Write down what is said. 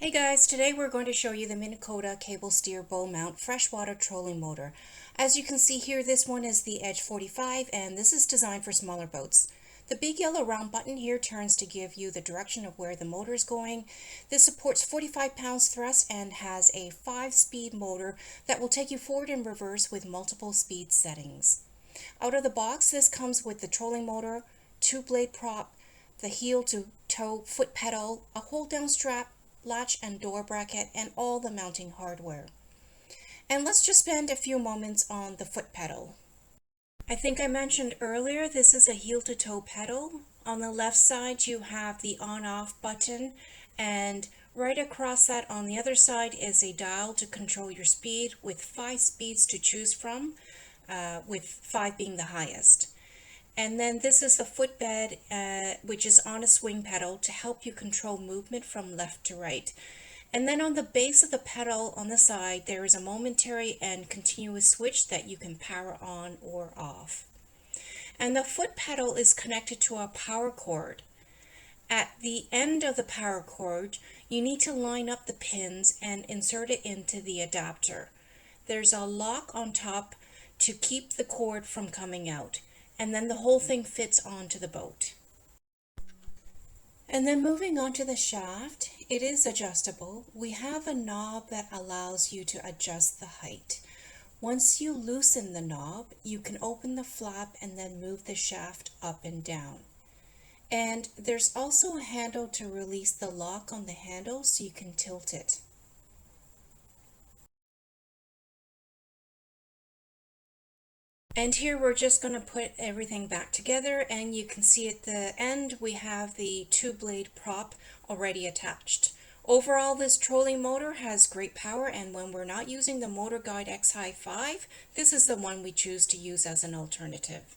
Hey guys, today we're going to show you the Minn Kota cable steer bow mount freshwater trolling motor. As you can see here, this one is the Edge 45 and this is designed for smaller boats. The big yellow round button here turns to give you the direction of where the motor is going. This supports 45 pounds thrust and has a 5-speed motor that will take you forward and reverse with multiple speed settings. Out of the box, this comes with the trolling motor, 2-blade prop, the heel to toe foot pedal, a hold down strap, latch and door bracket, and all the mounting hardware. And let's just spend a few moments on the foot pedal. I think I mentioned earlier this is a heel to toe pedal. On the left side you have the on off button, and right across that on the other side is a dial to control your speed with 5 speeds to choose from, with 5 being the highest. And then this is the footbed, which is on a swing pedal to help you control movement from left to right. And then on the base of the pedal on the side, there is a momentary and continuous switch that you can power on or off. And the foot pedal is connected to a power cord. At the end of the power cord, you need to line up the pins and insert it into the adapter. There's a lock on top to keep the cord from coming out, and then the whole thing fits onto the boat. And then moving on to the shaft, it is adjustable. We have a knob that allows you to adjust the height. Once you loosen the knob, you can open the flap and then move the shaft up and down. And there's also a handle to release the lock on the handle so you can tilt it. And here we're just going to put everything back together, and you can see at the end we have the 2-blade prop already attached. Overall, this trolling motor has great power, and when we're not using the Motor Guide X-High 5, this is the one we choose to use as an alternative.